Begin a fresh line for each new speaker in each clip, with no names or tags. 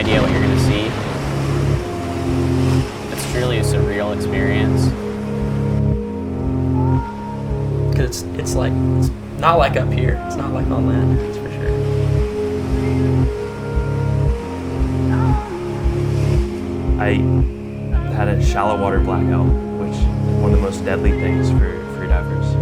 idea what you're going to see. It's truly a surreal experience.
Because it's not like up here. It's not like on land, that's for sure.
I had a shallow water blackout, which is one of the most deadly things for freedivers.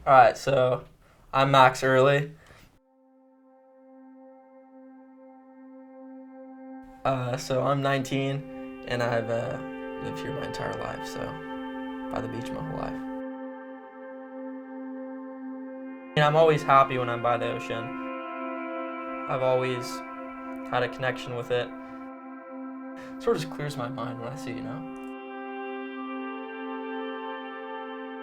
All right, so I'm Max Early. So I'm 19, and I've lived here my entire life, so by the beach my whole life. And I'm always happy when I'm by the ocean. I've always had a connection with it. Sort of just clears my mind when I see it, you know?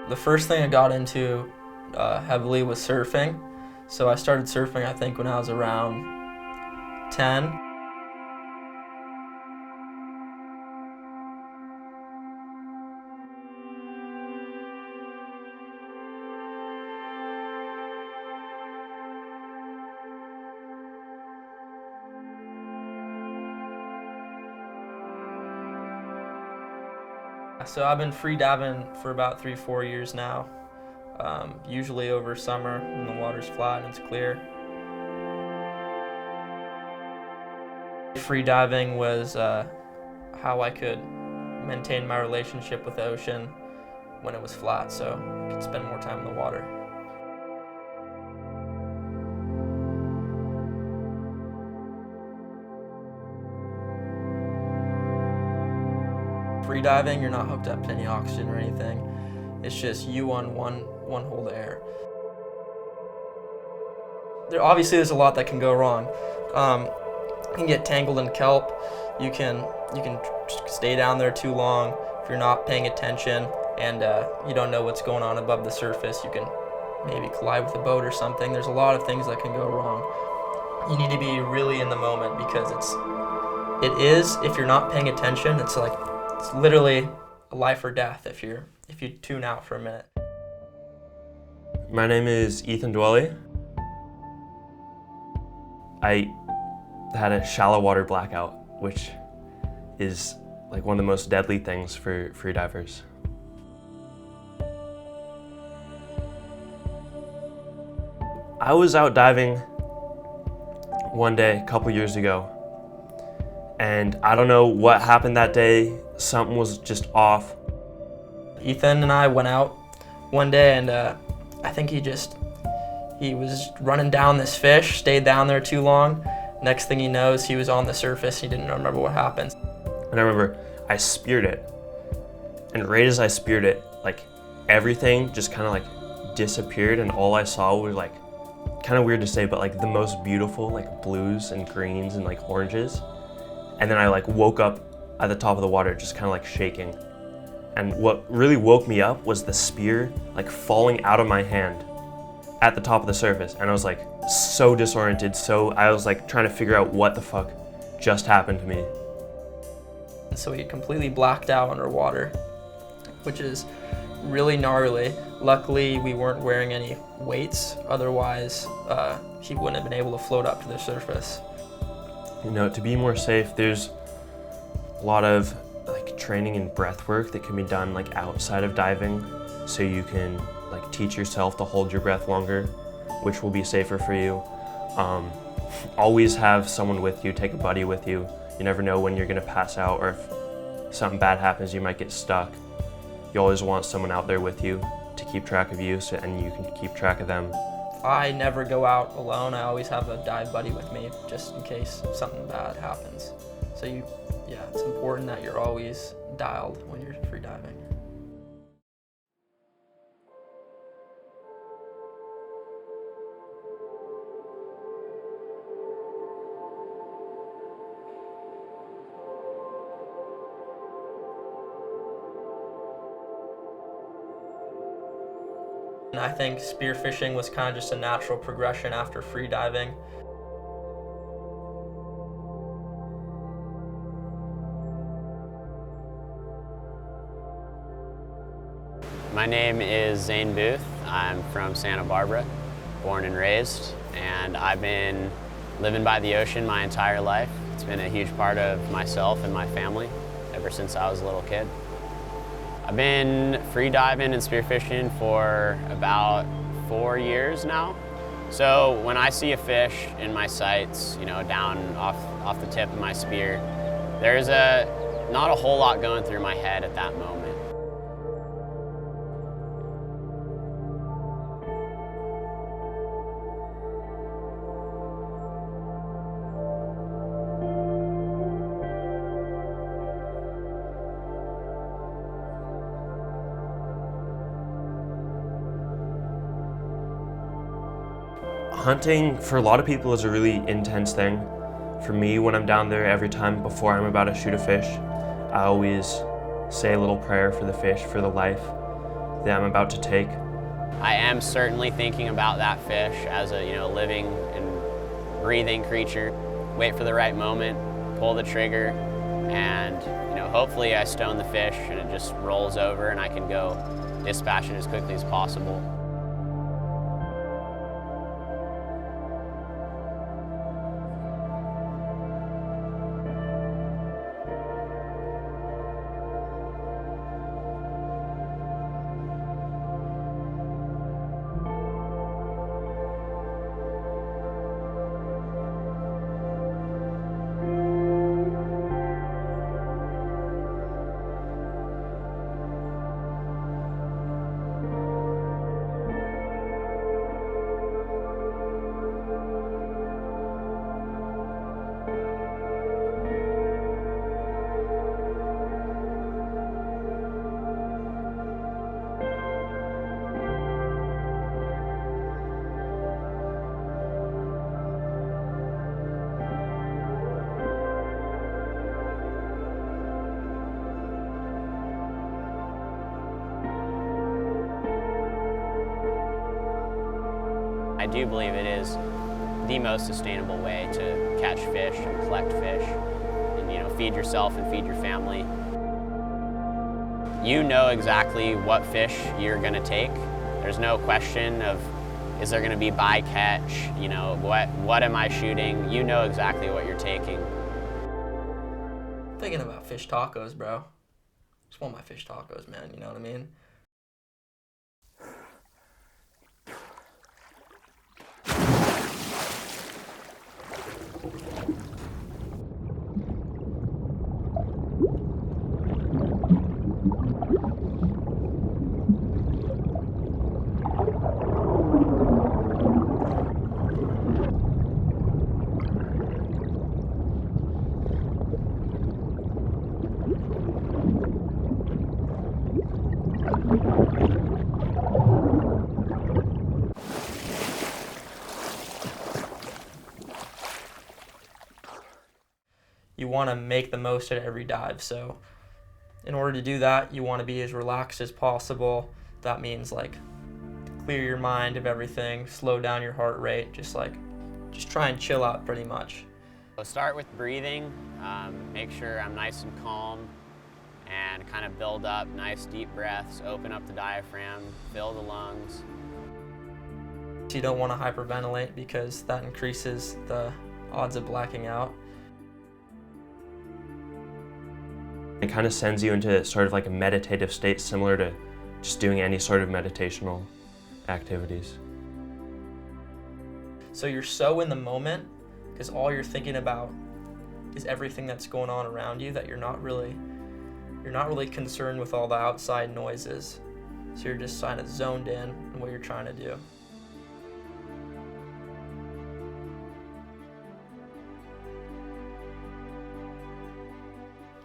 The first thing I got into heavily was surfing. So I started surfing, I think, when I was around 10. So I've been free diving for about 3-4 years now, usually over summer when the water's flat and it's clear. Free diving was how I could maintain my relationship with the ocean when it was flat, so I could spend more time in the water. Free diving, you're not hooked up to any oxygen or anything. It's just you on one hole of air. Obviously, there's a lot that can go wrong. You can get tangled in kelp. You can stay down there too long if you're not paying attention and you don't know what's going on above the surface. You can maybe collide with a boat or something. There's a lot of things that can go wrong. You need to be really in the moment because if you're not paying attention, it's literally a life or death if you tune out for a minute.
My name is Ethan Dwelly. I had a shallow water blackout, which is like one of the most deadly things for freedivers. I was out diving one day a couple years ago, and I don't know what happened that day. Something was just off.
Ethan and I went out one day, and I think he was running down this fish, stayed down there too long. Next thing he knows, he was on the surface. He didn't remember what happened.
And I remember I speared it, and right as I speared it, everything just kind of disappeared, and all I saw was kind of weird to say, but the most beautiful blues and greens and oranges. And then I woke up at the top of the water, just kind of shaking. And what really woke me up was the spear falling out of my hand at the top of the surface. And I was so disoriented. So I was trying to figure out what the fuck just happened to me.
So he completely blacked out underwater, which is really gnarly. Luckily, we weren't wearing any weights. Otherwise, he wouldn't have been able to float up to the surface.
You know, to be more safe, there's a lot of training and breath work that can be done outside of diving, so you can teach yourself to hold your breath longer, which will be safer for you. Always have someone with you, take a buddy with you. You never know when you're gonna pass out, or if something bad happens, you might get stuck. You always want someone out there with you to keep track of you, and you can keep track of them.
I never go out alone. I always have a dive buddy with me just in case something bad happens. So it's important that you're always dialed when you're free diving. And I think spearfishing was kind of just a natural progression after free diving.
My name is Zane Booth. I'm from Santa Barbara, born and raised, and I've been living by the ocean my entire life. It's been a huge part of myself and my family ever since I was a little kid. I've been free diving and spearfishing for about 4 years now. So when I see a fish in my sights, down off the tip of my spear, there's not a whole lot going through my head at that moment.
Hunting for a lot of people is a really intense thing. For me, when I'm down there, every time before I'm about to shoot a fish, I always say a little prayer for the fish, for the life that I'm about to take.
I am certainly thinking about that fish as a living and breathing creature. Wait for the right moment, pull the trigger, and hopefully I stone the fish and it just rolls over and I can go dispatch it as quickly as possible. I do believe it is the most sustainable way to catch fish and collect fish and feed yourself and feed your family. You know exactly what fish you're going to take. There's no question of is there going to be bycatch, what am I shooting? You know exactly what you're taking.
Thinking about fish tacos, bro. Just want my fish tacos, man, you know what I mean? You want to make the most of every dive, so in order to do that, you want to be as relaxed as possible. That means clear your mind of everything, slow down your heart rate, just try and chill out pretty much.
So start with breathing, make sure I'm nice and calm, and kind of build up nice deep breaths, open up the diaphragm, fill the lungs.
You don't want to hyperventilate because that increases the odds of blacking out.
It kind of sends you into sort of like a meditative state similar to just doing any sort of meditational activities.
So you're so in the moment because all you're thinking about is everything that's going on around you that you're not really concerned with all the outside noises. So you're just kind of zoned in what you're trying to do.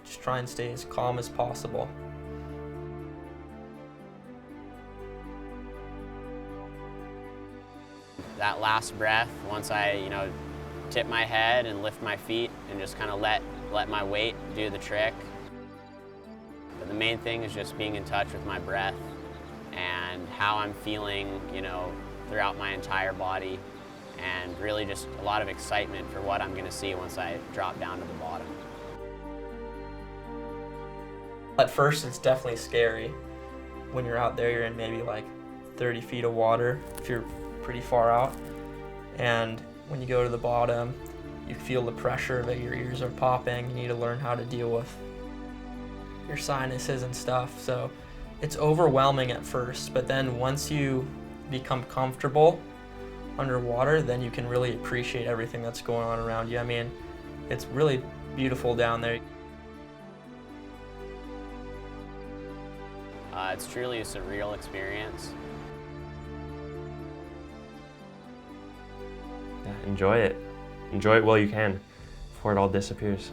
Just try and stay as calm as possible.
That last breath, once I, tip my head and lift my feet and just kind of let my weight do the trick. But the main thing is just being in touch with my breath and how I'm feeling, throughout my entire body, and really just a lot of excitement for what I'm going to see once I drop down to the bottom.
At first, it's definitely scary, when you're out there, you're in maybe like 30 feet of water if you're pretty far out. And when you go to the bottom, you feel the pressure of it, your ears are popping, you need to learn how to deal with your sinuses and stuff. So it's overwhelming at first, but then once you become comfortable underwater, then you can really appreciate everything that's going on around you. I mean, it's really beautiful down there.
It's truly a surreal experience.
Yeah, enjoy it. Enjoy it while you can before it all disappears.